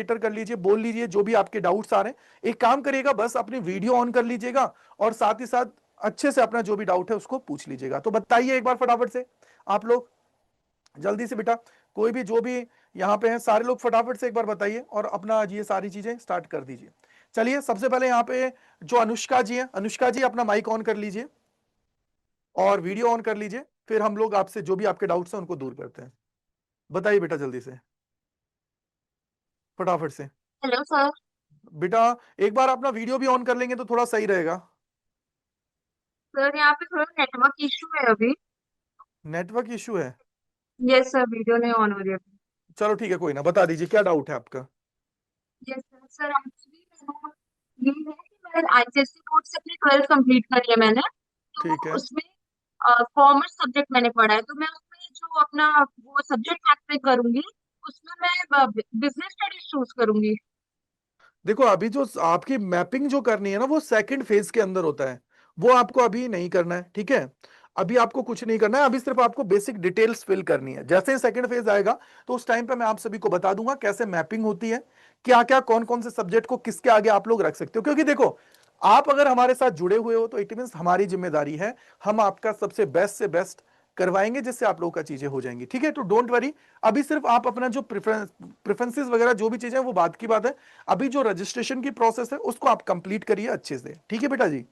कर लीजिए, बोल लीजिए जो भी आपके डाउट्स आ रहे हैं। एक काम करिएगा, बस अपनी वीडियो ऑन कर लीजिएगा और साथ ही साथ अच्छे से अपना जो भी डाउट है उसको पूछ लीजिएगा। तो बताइए एक बार फटाफट से आप लोग, जल्दी से बेटा, कोई भी जो भी यहाँ पे हैं सारे लोग फटाफट से एक बार बताइए और अपना ये सारी चीजें स्टार्ट कर दीजिए। चलिए सबसे पहले यहाँ पे जो अनुष्का जी है, अनुष्का जी अपना माइक ऑन कर लीजिए और वीडियो ऑन कर लीजिए, फिर हम लोग आपसे जो भी आपके डाउट्स हैं उनको दूर करते हैं। बताइए बेटा जल्दी से, फटाफट से। Hello sir. बेटा एक बार अपना वीडियो भी ऑन कर लेंगे तो थोड़ा सही रहेगा। सर यहाँ पे थोड़ा नेटवर्क इशू है अभी। नेटवर्क इशू है? यस सर, वीडियो नहीं ऑन हो रही अभी। चलो ठीक है, कोई ना, बता दीजिए क्या डाउट है आपका। Yes sir. सर एक्चुअली ये है कि मैंने आईसीएससी बोर्ड से अपनी 12th कंप्लीट करी है मैंने। ठीक तो है। उसमें कॉमर्स सब्जेक्ट मैंने पढ़ा है, तो मैं उसमें जो अपना वो सब्जेक्ट मैथ में करूंगी, उसमें मैं बिजनेस स्टडीज चूज करूंगी। देखो अभी जो आपकी मैपिंग जो करनी है ना, वो सेकंड फेज के अंदर होता है, वो आपको अभी नहीं करना है, ठीक है। अभी आपको कुछ नहीं करना है, अभी सिर्फ आपको बेसिक डिटेल्स फिल करनी है। जैसे ही सेकंड फेज आएगा तो उस टाइम पे मैं आप सभी को बता दूंगा कैसे मैपिंग होती है, क्या क्या कौन कौन से सब्जेक्ट को किसके आगे आप लोग रख सकते हो। क्योंकि देखो, आप अगर हमारे साथ जुड़े हुए हो तो इट मीन हमारी जिम्मेदारी है, हम आपका सबसे बेस्ट से बेस्ट करवाएंगे जिससे आप लोगों का चीजें हो जाएंगी, ठीक है। तो डोंट वरी, अभी सिर्फ आप अपना जो प्रेफरेंसेस वगैरह जो भी चीजें हैं वो बात की बात है। अभी जो रजिस्ट्रेशन की प्रोसेस है उसको आप कंप्लीट करिए अच्छे से, ठीक है बेटा जी।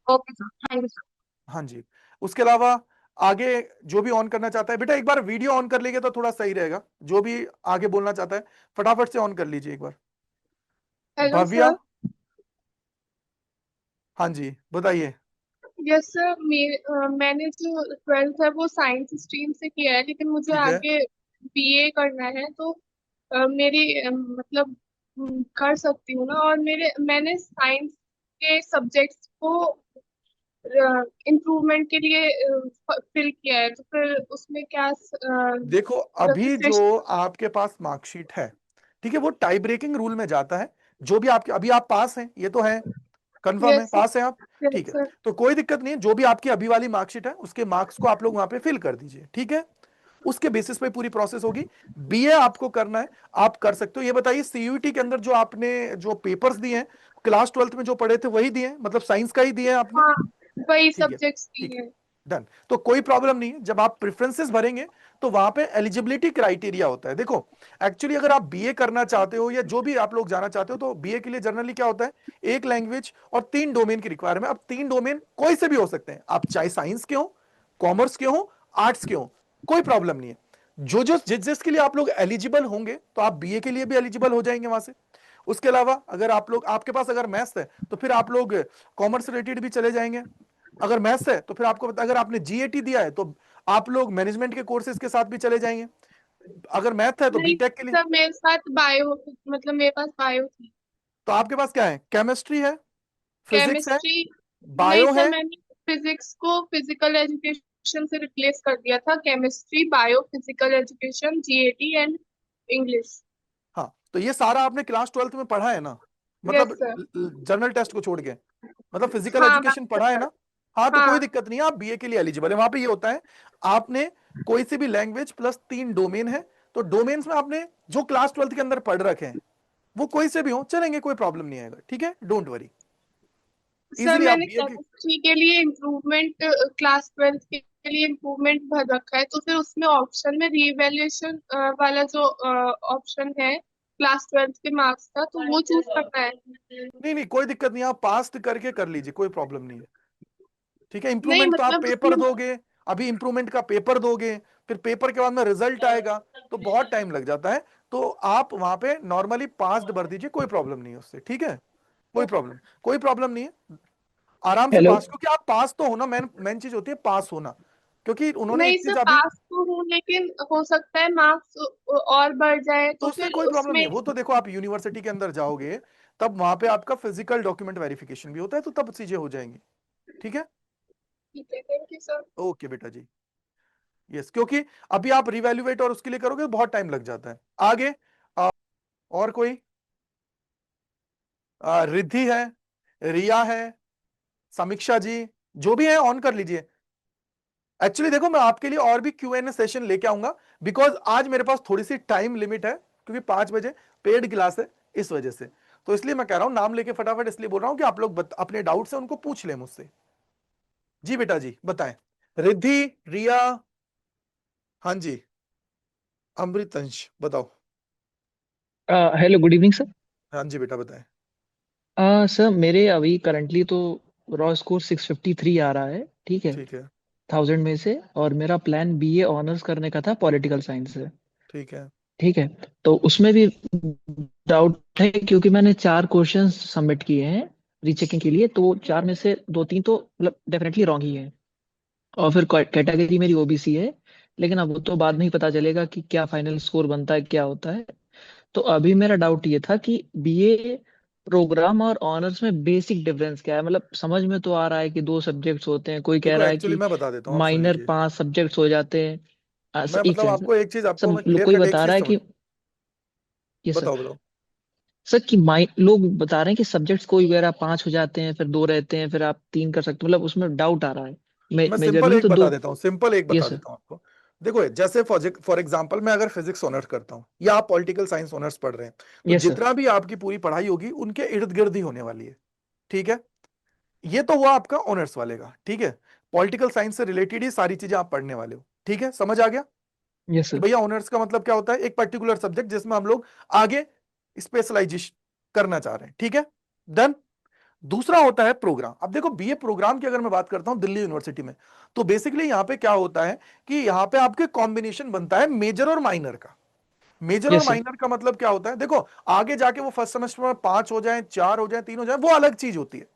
Okay sir, thank you sir. हाँ जी। उसके अलावा आगे जो भी ऑन करना चाहता है, बेटा एक बार वीडियो ऑन कर लेंगे तो थोड़ा सही रहेगा। जो भी आगे बोलना चाहता है फटाफट से ऑन कर लीजिए एक बार। हेलो भव्या। सर। हाँ जी बताइए। यस सर, मैंने जो 12th है वो साइंस स्ट्रीम से किया है, लेकिन मुझे ठीक है। आगे बीए करना है। तो मेरी मतलब कर सकती हूँ ना? और मैंने साइंस के सब्जेक्ट्स को इम्प्रूवमेंट के लिए फिल किया है, तो फिर उसमें क्या देखो अभी रजिस्ट्रेशन? जो आपके पास मार्कशीट है, ठीक है, वो टाई ब्रेकिंग रूल में जाता है। जो भी आपके, अभी आप पास हैं ये तो है, कंफर्म है यस पास है आप? ठीक है, सर। तो कोई दिक्कत नहीं है। जो भी आपकी अभी वाली मार्कशीट है उसके मार्क्स को आप लोग वहां पे फिल कर दीजिए, ठीक है। उसके बेसिस पे पूरी प्रोसेस होगी। बीए आपको करना है, आप कर सकते हो। ये बताइए सीयूईटी के अंदर जो आपने जो पेपर्स दिए हैं, क्लास 12th में जो पढ़े थे वही दिए हैं, मतलब साइंस का ही दिए हैं आपने? हाँ, वही ठीक है। सब्जेक्ट्स ठीक की है, है। डन। तो कोई प्रॉब्लम नहीं है, जब आप प्रेफरेंसेस भरेंगे तो वहां पे एलिजिबिलिटी क्राइटेरिया होता है। देखो एक्चुअली अगर आप बीए करना चाहते हो या जो भी आप लोग जाना चाहते हो, तो बीए के लिए जनरली क्या होता है, एक लैंग्वेज और 3 डोमेन की रिक्वायरमेंट। अब 3 डोमेन कोई से भी हो सकते हैं, आप चाहे साइंस के हो, कॉमर्स के हो, आर्ट्स के हो, कोई प्रॉब्लम नहीं है। जो जो जिस जिसके लिए आप लोग एलिजिबल होंगे तो आप बीए के लिए भी एलिजिबल हो जाएंगे वहां से। उसके अलावा अगर आप लोग, आपके पास अगर मैथ्स है तो फिर आप लोग कॉमर्स रिलेटेड भी चले जाएंगे। अगर मैथ्स है तो फिर आपको अगर आपने जीएटी दिया है तो आप लोग मैनेजमेंट के कोर्सेज के साथ भी चले जाएंगे। अगर मैथ है तो नहीं बीटेक के लिए। सर, मेरे साथ बायो, मतलब मेरे पास बायो थी। तो आपके पास क्या है, केमिस्ट्री है, फिजिक्स है, केमिस्ट्री। नहीं बायो सर, है? मैंने फिजिक्स को फिजिकल एजुकेशन से रिप्लेस कर दिया था। Chemistry, bio, physical education, GAT and English. हाँ, तो ये सारा आपने क्लास 12th में पढ़ा है ना, यस मतलब सर। जनरल टेस्ट को छोड़ के, मतलब फिजिकल हाँ एजुकेशन पढ़ा है ना? हाँ, तो कोई हाँ। दिक्कत नहीं है, आप बीए के लिए एलिजिबल है। वहां पे ये होता है, आपने कोई सी भी लैंग्वेज प्लस 3 डोमेन है, तो डोमेन्स में आपने जो क्लास 12th के अंदर पढ़ रखे हैं वो कोई से भी हो चलेंगे, कोई प्रॉब्लम नहीं आएगा, ठीक है, डोंट वरी। सर इजिली आप मैंने बीए के। केमिस्ट्री के लिए इम्प्रूवमेंट, क्लास 12th के लिए इम्प्रूवमेंट भर रखा है, तो फिर उसमें ऑप्शन में रीवैल्यूएशन वाला जो ऑप्शन है क्लास 12th के मार्क्स का, तो वो चूज करना है। नहीं नहीं कोई दिक्कत नहीं, आप पास करके कर लीजिए, कोई प्रॉब्लम नहीं है, ठीक है। नहीं इंप्रूवमेंट तो आप मतलब पेपर उसमें। दोगे, अभी इंप्रूवमेंट का पेपर दोगे, फिर पेपर के बाद में रिजल्ट आएगा, तो बहुत टाइम लग जाता है। तो आप वहां पे नॉर्मली पास भर दीजिए, कोई प्रॉब्लम नहीं है उससे, ठीक है। कोई प्रॉब्लम नहीं है, आराम से हेलो। पास, क्योंकि आप पास तो होना, मेन मेन चीज होती है पास होना। क्योंकि उन्होंने नहीं एक सर, चीज अभी, पास तो हूँ, लेकिन हो सकता है मार्क्स और बढ़ जाए, तो तो उसमें फिर कोई प्रॉब्लम उसमें। नहीं है। वो तो देखो आप यूनिवर्सिटी के अंदर जाओगे तब वहां पे आपका फिजिकल डॉक्यूमेंट वेरिफिकेशन भी होता है, तो तब चीजें हो जाएंगी, ठीक है। ठीक है, थैंक यू सर। ओके बेटा जी। यस, क्योंकि अभी आप रिवैल्यूएट और उसके लिए करोगे तो बहुत टाइम लग जाता है। आगे और कोई, रिद्धि है, रिया है, समीक्षा जी, जो भी है ऑन कर लीजिए। एक्चुअली देखो मैं आपके लिए और भी क्यूएनए सेशन लेके आऊंगा, बिकॉज आज मेरे पास थोड़ी सी टाइम लिमिट है, क्योंकि 5 बजे पेड क्लास है, इस वजह से। तो इसलिए मैं कह रहा हूं नाम लेके फटाफट इसलिए बोल रहा हूं कि आप लोग अपने डाउट से उनको पूछ लें मुझसे। जी बेटा जी बताएं। रिद्धि, रिया, हाँ जी, अमृतंश बताओ। Hello, good evening sir. हाँ जी बेटा बताएं। सर मेरे अभी करंटली तो रॉ स्कोर 653 आ रहा है, ठीक है, ठीक है। 1000 में से। और मेरा प्लान बीए ऑनर्स करने का था पॉलिटिकल साइंस से, ठीक है। ठीक है। तो उसमें भी डाउट है क्योंकि मैंने 4 क्वेश्चंस सबमिट किए हैं रीचेकिंग के लिए, तो 4 में से 2-3 तो मतलब डेफिनेटली रॉन्ग ही है। और फिर कैटेगरी मेरी ओबीसी है, लेकिन अब वो तो बाद में ही पता चलेगा कि क्या फाइनल स्कोर बनता है, क्या होता है। तो अभी मेरा डाउट ये था कि बीए प्रोग्राम और ऑनर्स में बेसिक डिफरेंस क्या है। मतलब समझ में तो आ रहा है कि 2 सब्जेक्ट्स होते हैं, कोई कह देखो रहा है एक्चुअली कि मैं बता देता हूँ, आप सुन माइनर लीजिए। 5 सब्जेक्ट्स हो जाते हैं। मैं एक मतलब सेकंड सर। आपको एक चीज आपको मैं सब क्लियर कोई कट एक बता चीज रहा है समझ। कि ये सर, बताओ बताओ। सर कि माइ लोग बता रहे हैं कि सब्जेक्ट्स कोई वगैरह 5 हो जाते हैं, फिर 2 रहते हैं, फिर आप 3 कर सकते हो। मतलब उसमें डाउट आ रहा है। मैं सिंपल मेजरली एक तो बता 2। देता हूँ, सिंपल एक ये बता सर। देता हूँ आपको। देखो जैसे फॉर एग्जांपल मैं अगर फिजिक्स ऑनर्स करता हूँ या आप पॉलिटिकल साइंस ऑनर्स पढ़ रहे हैं, तो ये सर। जितना भी आपकी पूरी पढ़ाई होगी उनके इर्द गिर्द ही होने वाली है। ठीक है। ये तो हुआ आपका ऑनर्स वाले का। ठीक है। पॉलिटिकल साइंस से रिलेटेड ही सारी चीजें आप पढ़ने वाले हो। ठीक है, समझ आ गया ये कि सर। भैया ऑनर्स का मतलब क्या होता है, एक पर्टिकुलर सब्जेक्ट जिसमें हम लोग आगे स्पेशलाइजेशन करना चाह रहे हैं। ठीक है, डन। दूसरा होता है प्रोग्राम। अब देखो बीए प्रोग्राम की अगर मैं बात करता हूं दिल्ली यूनिवर्सिटी में, तो बेसिकली यहां पे क्या होता है कि यहां पे आपके कॉम्बिनेशन बनता है मेजर और माइनर का। मेजर ये और सर। माइनर का मतलब क्या होता है, देखो आगे जाके वो फर्स्ट सेमेस्टर में 5 हो जाए, 4 हो जाए, 3 हो जाए, वो अलग चीज होती है।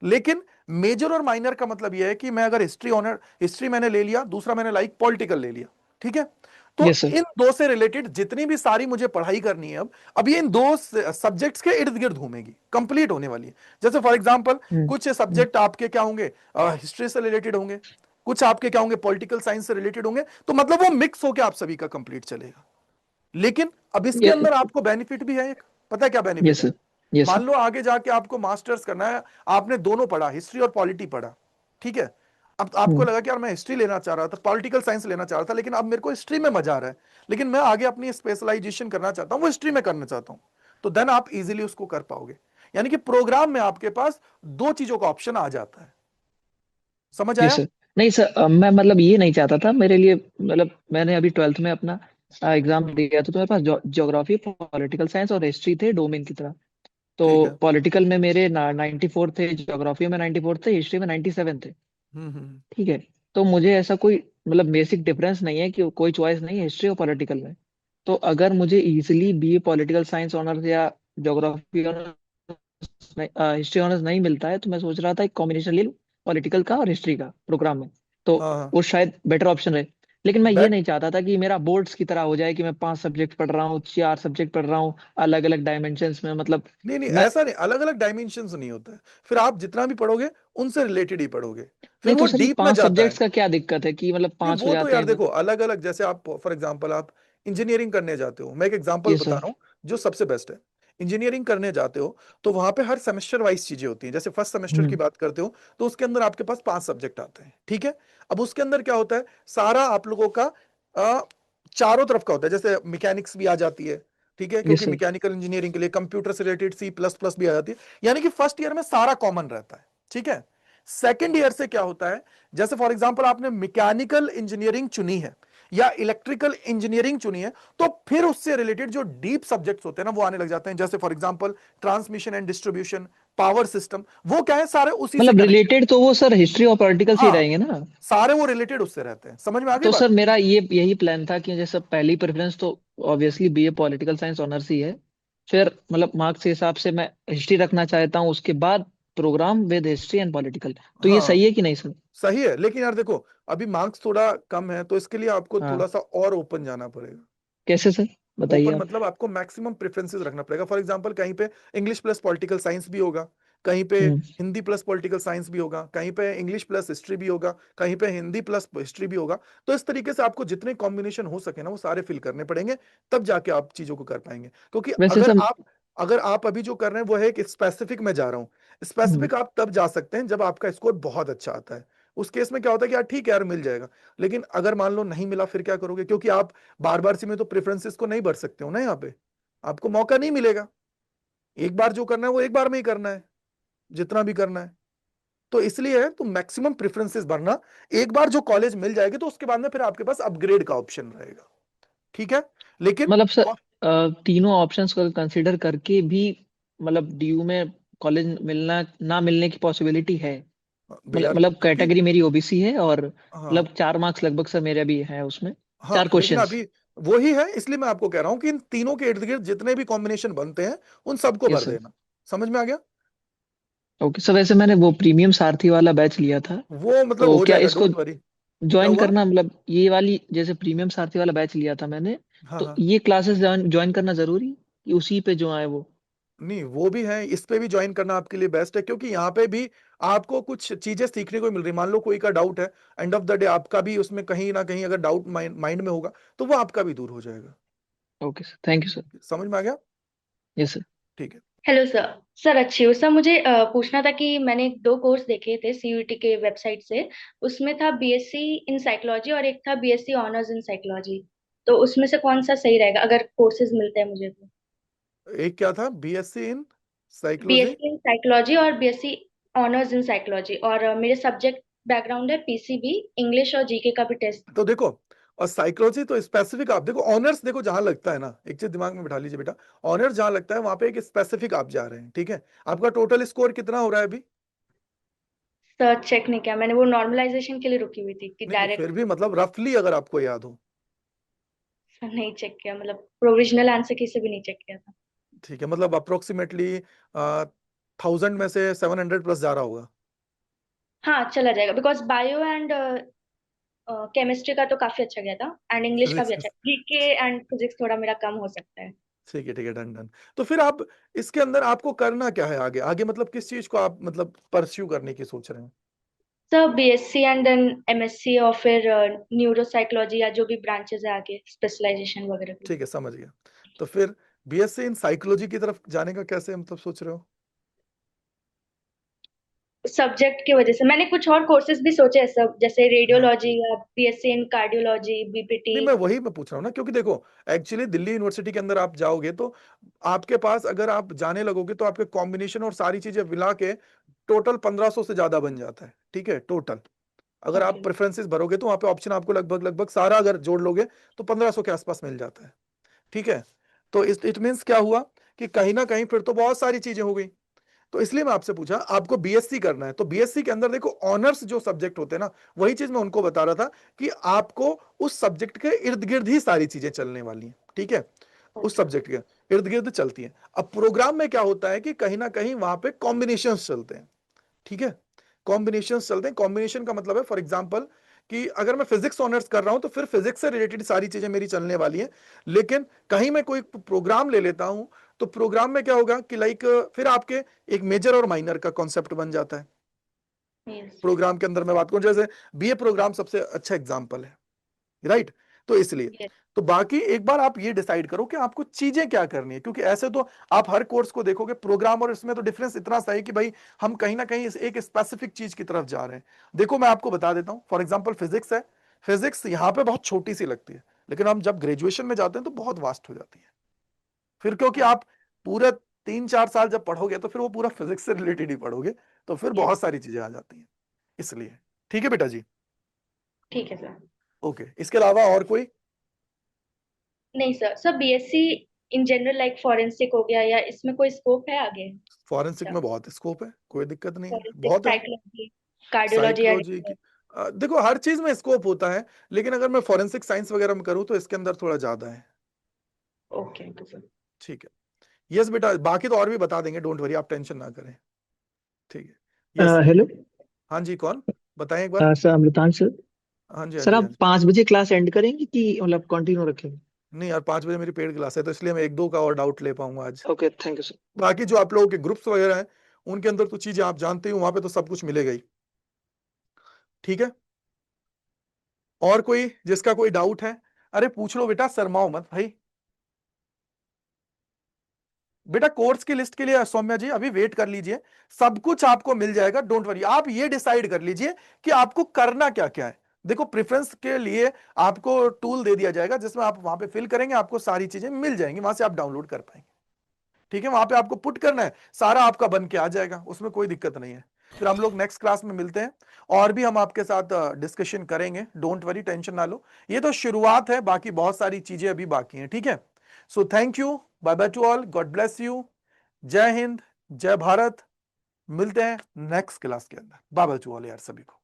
लेकिन मेजर और माइनर का मतलब यह है कि मैं अगर हिस्ट्री ऑनर, हिस्ट्री मैंने ले लिया, दूसरा मैंने लाइक पॉलिटिकल ले लिया। ठीक है। तो ये सर। इन दो से रिलेटेड जितनी भी सारी मुझे पढ़ाई करनी है अब ये इन दो सब्जेक्ट्स के इर्द गिर्द घूमेगी, कंप्लीट होने वाली है। जैसे फॉर एग्जांपल कुछ हम्म। सब्जेक्ट आपके क्या होंगे, हिस्ट्री से रिलेटेड होंगे, कुछ आपके क्या होंगे, पॉलिटिकल साइंस से रिलेटेड होंगे। तो मतलब वो मिक्स होकर आप सभी का कंप्लीट चलेगा। लेकिन अब इसके ये अंदर आपको बेनिफिट भी है एक, पता है क्या ये बेनिफिट है? सर। ये मान सर। लो आगे जाके आपको मास्टर्स करना है, आपने दोनों पढ़ा, हिस्ट्री और पॉलिटी पढ़ा। ठीक है। अब आपको हम्म। लगा कि यार मैं हिस्ट्री लेना चाह रहा था, पॉलिटिकल साइंस लेना चाह रहा था, लेकिन अब मेरे को हिस्ट्री में मजा आ रहा है, लेकिन मैं आगे अपनी स्पेशलाइजेशन करना चाहता हूं, वो हिस्ट्री में करना चाहता हूं। तो देन आप इजीली उसको कर पाओगे। यानी कि प्रोग्राम में आपके पास दो चीजों का ऑप्शन आ जाता है। समझ ये आया? सर। नहीं सर, मैं मतलब ये नहीं चाहता था मेरे लिए। मतलब मैंने अभी 12th में अपना एग्जाम दिया था, तो मेरे पास ज्योग्राफी, पॉलिटिकल साइंस और हिस्ट्री थे डोमेन की तरह। तो ठीक है। पॉलिटिकल में मेरे 94 थे, ज्योग्राफी में 94 थे, हिस्ट्री में 97 थे, हम्म। ठीक है। तो मुझे ऐसा कोई मतलब बेसिक डिफरेंस नहीं है कि कोई चॉइस नहीं है हिस्ट्री और पॉलिटिकल में। तो अगर मुझे easily BA political science honours या ज्योग्राफी ऑनर्स, हिस्ट्री ऑनर्स नहीं मिलता है, तो मैं सोच रहा था एक कॉम्बिनेशन ले लूं पॉलिटिकल का और हिस्ट्री का प्रोग्राम में। तो हाँ हाँ। वो शायद बेटर ऑप्शन रहे। लेकिन मैं ये बैट नहीं चाहता था कि मेरा बोर्ड्स की तरह हो जाए कि मैं 5 सब्जेक्ट पढ़ रहा हूँ, 4 सब्जेक्ट पढ़ रहा हूँ, अलग अलग डायमेंशंस में। मतलब नहीं नहीं, मैं, ऐसा नहीं, अलग अलग डायमेंशंस नहीं होता है। फिर आप जितना भी पढ़ोगे उनसे रिलेटेड ही पढ़ोगे, फिर नहीं वो तो सर ये डीप में 5 जाता सब्जेक्ट्स है। का क्या दिक्कत है कि मतलब नहीं 5 हो वो तो जाते यार हैं फिर। देखो अलग अलग, जैसे आप फॉर एग्जांपल आप इंजीनियरिंग करने जाते हो, मैं एक एग्जांपल ये बता सर। रहा हूँ जो सबसे बेस्ट है। इंजीनियरिंग करने जाते हो तो वहां पे हर सेमेस्टर वाइज चीजें होती हैं। जैसे फर्स्ट सेमेस्टर की हम्म। बात करते हो तो उसके अंदर आपके पास 5 सब्जेक्ट आते हैं। ठीक है। अब उसके अंदर क्या होता है, सारा आप लोगों का अ, चारों तरफ का होता है। जैसे मैकेनिक्स भी आ जाती है, ठीक है, ये क्योंकि सर। मैकेनिकल इंजीनियरिंग के लिए कंप्यूटर से रिलेटेड सी प्लस प्लस भी आ जाती है। यानी कि फर्स्ट ईयर में सारा कॉमन रहता है। ठीक है। सेकेंड ईयर से क्या होता है, जैसे फॉर एग्जांपल आपने मैकेनिकल इंजीनियरिंग चुनी है या इलेक्ट्रिकल इंजीनियरिंग चुनी है, तो फिर उससे रिलेटेड जो डीप सब्जेक्ट्स होते हैं ना वो आने लग जाते हैं। जैसे for example transmission and distribution, power system, वो क्या है, सारे उसी से मतलब कनेक्टेड। रिलेटेड तो वो सर हिस्ट्री और पॉलिटिकल से ही हाँ, रहेंगे ना। सारे वो रिलेटेड उससे रहते हैं। समझ में आ गई तो सर बात? मेरा ये यही प्लान था कि जैसे पहली प्रेफरेंस तो obviously BA political science honours ही है। फिर मतलब मार्क्स के हिसाब से मैं हिस्ट्री रखना चाहता हूँ, उसके बाद program with history and political. तो ये हाँ सही है कि नहीं सर? सही है, लेकिन यार देखो अभी मार्क्स थोड़ा कम है, तो इसके लिए आपको थोड़ा हाँ। सा और ओपन जाना पड़ेगा। कैसे सर, बताइए ओपन आप। मतलब आपको मैक्सिमम प्रेफरेंसेस रखना पड़ेगा। फॉर एग्जांपल कहीं पे इंग्लिश प्लस पॉलिटिकल साइंस भी होगा, कहीं पे हम्म। हिंदी प्लस पॉलिटिकल साइंस भी होगा, कहीं पे इंग्लिश प्लस हिस्ट्री भी होगा, कहीं पे हिंदी प्लस हिस्ट्री भी होगा। तो इस तरीके से आपको जितने कॉम्बिनेशन हो सके ना वो सारे फिल करने पड़ेंगे, तब जाके आप चीजों को कर पाएंगे। क्योंकि वैसे सर। अगर आप अभी जो कर रहे हैं वो है एक स्पेसिफिक में जा रहा हूँ, हम्म। स्पेसिफिक आप तब जा सकते हैं जब आपका स्कोर बहुत अच्छा आता है। उस केस में क्या होता है कि यार ठीक है यार मिल जाएगा, लेकिन अगर मान लो नहीं मिला फिर क्या करोगे? क्योंकि आप बार बार सी में तो प्रेफरेंसेस को नहीं बढ़ सकते हो ना, यहाँ पे आपको मौका नहीं मिलेगा। एक बार जो करना है वो एक बार में ही करना है, जितना भी करना है। तो इसलिए है तो मैक्सिमम प्रेफरेंसेस भरना। एक बार जो कॉलेज मिल जाएगी तो उसके बाद में फिर आपके पास अपग्रेड का ऑप्शन रहेगा, ठीक है। लेकिन मतलब सर तीनों ऑप्शंस को कंसिडर करके भी मतलब डीयू में कॉलेज मिलना ना मिलने की पॉसिबिलिटी है। यार मतलब क्योंकि कैटेगरी मेरी ओबीसी है और हाँ मतलब 4 मार्क्स लगभग सर मेरे भी है उसमें, हाँ, 4 क्वेश्चंस। लेकिन अभी वही है, इसलिए मैं आपको कह रहा हूं कि इन तीनों के इर्द गिर्द जितने भी कॉम्बिनेशन बनते हैं उन सबको भर यस सर। देना। समझ में आ गया? ओके सर, वैसे मैंने वो प्रीमियम सारथी वाला बैच लिया था, वो मतलब तो हो क्या जाएगा, इसको डोंट वरी। क्या ज्वाइन हुआ? करना, मतलब ये वाली जैसे प्रीमियम सारथी वाला बैच लिया था मैंने, हाँ तो हाँ, ये क्लासेस ज्वाइन करना जरूरी कि उसी पे जो आए वो? नहीं वो भी है, इस पे भी ज्वाइन करना आपके लिए बेस्ट है, क्योंकि यहाँ पे भी आपको कुछ चीजें सीखने को मिल रही। मान लो कोई का डाउट है, एंड ऑफ द डे आपका भी उसमें कहीं ना कहीं अगर डाउट माइंड में होगा तो वो आपका भी दूर हो जाएगा। Okay sir, thank you sir. समझ में आ गया? Yes sir. ठीक है। Hello sir. सर अच्छी हो सर, मुझे पूछना था कि मैंने दो कोर्स देखे थे सीयूईटी के वेबसाइट से। उसमें था बीएससी इन साइकोलॉजी और एक था बीएससी ऑनर्स इन साइकोलॉजी। तो उसमें से कौन सा सही रहेगा अगर कोर्सेज मिलते हैं मुझे तो? एक क्या था, BSc in psychology? BSc in psychology और बीएससी ऑनर्स इन साइकोलॉजी, और मेरे सब्जेक्ट बैकग्राउंड है पीसीबी, इंग्लिश और जीके का भी टेस्ट। तो देखो, और साइकोलॉजी तो स्पेसिफिक आप देखो, ऑनर्स देखो जहां लगता है ना, एक चीज दिमाग में बिठा लीजिए बेटा, ऑनर्स जहां लगता है वहां पे एक स्पेसिफिक आप जा रहे हैं, ठीक है। आपका टोटल स्कोर कितना हो रहा है अभी? सर चेक नहीं किया मैंने, वो नॉर्मलाइजेशन के लिए रुकी हुई थी कि नहीं नहीं, फिर डायरेक्ट। भी मतलब रफली अगर आपको याद हो। सर नहीं चेक किया, मतलब प्रोविजनल आंसर की से भी नहीं चेक किया था। ठीक है, मतलब अप्रोक्सीमेटली 1000 में से 700 प्लस जा रहा होगा। हाँ चला जाएगा, बिकॉज बायो एंड केमिस्ट्री का तो काफी अच्छा गया था, एंड इंग्लिश का भी फिजिक्स, अच्छा। जीके एंड फिजिक्स थोड़ा मेरा कम हो सकता है। ठीक है, डन डन। तो फिर आप इसके अंदर आपको करना क्या है आगे, आगे मतलब किस चीज को आप मतलब परस्यू करने की सोच रहे हैं? Sir BSc and then MSc, और फिर न्यूरोसाइकोलॉजी या जो भी ब्रांचेस है आगे स्पेशलाइजेशन वगैरह की। ठीक है, समझ गया। तो फिर बीएससी इन साइकोलॉजी की तरफ जाने का कैसे मतलब सोच रहे हो? सब्जेक्ट की वजह से मैंने कुछ और कोर्सेज भी सोचे हैं सब, जैसे हाँ, रेडियोलॉजी या बीएससी इन कार्डियोलॉजी, बीपीटी। नहीं मैं पूछ रहा हूँ ना, क्योंकि देखो एक्चुअली दिल्ली यूनिवर्सिटी के अंदर आप जाओगे तो आपके पास अगर आप जाने लगोगे तो आपके कॉम्बिनेशन और सारी चीजें मिला के टोटल 1500 से ज्यादा बन जाता है, ठीक है, टोटल। अगर आप ओके। प्रेफरेंसेस भरोगे तो वहां पे ऑप्शन आपको लगभग लगभग सारा अगर जोड़ लोगे तो 1500 के आसपास मिल जाता है, ठीक है। तो इट मीन्स क्या हुआ कि कहीं ना कहीं फिर तो बहुत सारी चीजें हो गई। तो इसलिए मैं आपसे पूछा, आपको बीएससी करना है तो बीएससी के अंदर देखो ऑनर्स जो सब्जेक्ट होते हैं ना, वही चीज मैं उनको बता रहा था कि आपको उस सब्जेक्ट के इर्द गिर्द ही सारी चीजें चलने वाली हैं, ठीक है। उस ओके। सब्जेक्ट के इर्द गिर्द चलती हैं। अब प्रोग्राम में क्या होता है कि कहीं ना कहीं वहां पे कॉम्बिनेशन चलते हैं, ठीक है। कॉम्बिनेशन चलते हैं, कॉम्बिनेशन का मतलब है फॉर एग्जाम्पल कि अगर मैं फिजिक्स ऑनर्स कर रहा हूं तो फिर फिजिक्स से रिलेटेड सारी चीजें मेरी चलने वाली हैं। लेकिन कहीं मैं कोई प्रोग्राम ले लेता हूं तो प्रोग्राम में क्या होगा कि लाइक फिर आपके एक मेजर और माइनर का कॉन्सेप्ट बन जाता है। यस। प्रोग्राम के अंदर मैं बात करूं, जैसे बीए प्रोग्राम सबसे अच्छा एग्जाम्पल है, राइट। तो इसलिए यस। तो बाकी एक बार आप ये डिसाइड करो कि आपको चीजें क्या करनी है, क्योंकि ऐसे तो आप हर कोर्स को देखोगे प्रोग्राम और इसमें तो डिफरेंस इतना सा है कि भाई हम कहीं ना कहीं एक स्पेसिफिक चीज की तरफ जा रहे हैं। देखो मैं आपको बता देता हूं, फॉर एग्जांपल फिजिक्स है। फिजिक्स यहाँ पे बहुत छोटी सी लगती है, लेकिन हम जब ग्रेजुएशन में जाते हैं तो बहुत वास्ट हो जाती है। फिर क्योंकि आप पूरे 3-4 साल जब पढ़ोगे तो फिर वो पूरा फिजिक्स से रिलेटेड ही पढ़ोगे, तो फिर बहुत यस। सारी चीजें आ जाती हैं, इसलिए। ठीक है बेटा जी। ठीक है सर। ओके, इसके अलावा और कोई? नहीं sir, sir BSc in general like forensic हो गया, या इसमें कोई स्कोप है आगे? फॉरेंसिक अच्छा। में बहुत स्कोप है, कोई दिक्कत नहीं है, फॉरेंसिक, बहुत है। Psychology, cardiology and. साइकोलॉजी की देखो हर चीज में स्कोप होता है, लेकिन अगर मैं फॉरेंसिक साइंस वगैरह में करूँ तो इसके अंदर थोड़ा ज्यादा है। Okay okay sir. ठीक है। यस बेटा, बाकी तो और भी बता देंगे, डोंट वरी, आप टेंशन ना करें। ठीक है, यस। हेलो। हाँ जी, कौन? बताएं एक बार। Sir Amritansh sir. हाँ जी, हाँ सर जी, हाँ आप जी। 5 बजे क्लास एंड करेंगे कि मतलब कंटिन्यू रखेंगे? नहीं यार, 5 बजे मेरी पेड क्लास है, तो इसलिए मैं एक दो का और डाउट ले पाऊंगा आज। Okay, thank you sir. बाकी जो आप लोगों के ग्रुप्स वगैरह हैं उनके अंदर तो चीजें आप जानते हो, वहां पे तो सब कुछ मिलेगा ही, ठीक है। और कोई जिसका कोई डाउट है? अरे पूछ लो बेटा, शर्माओ मत भाई। बेटा कोर्स की लिस्ट के लिए सौम्या जी अभी वेट कर लीजिए, सब कुछ आपको मिल जाएगा, डोंट वरी। आप ये डिसाइड कर लीजिए कि आपको करना क्या क्या है। देखो प्रेफरेंस के लिए आपको टूल दे दिया जाएगा जिसमें आप वहां पे फिल करेंगे, आपको सारी चीजें मिल जाएंगी, वहां से आप डाउनलोड कर पाएंगे। ठीक है, वहां पे आपको पुट करना है, सारा आपका बन के आ जाएगा, उसमें कोई दिक्कत नहीं है। फिर हम लोग नेक्स्ट क्लास में मिलते हैं और भी हम आपके साथ डिस्कशन करेंगे, डोंट वरी, टेंशन ना लो, ये तो शुरुआत है, बाकी बहुत सारी चीजें अभी बाकी हैं। ठीक है, so thank you, bye bye to all, God bless you, जय हिंद, जय भारत, मिलते हैं नेक्स्ट क्लास के अंदर, बाय बाय टू ऑल यार सभी को।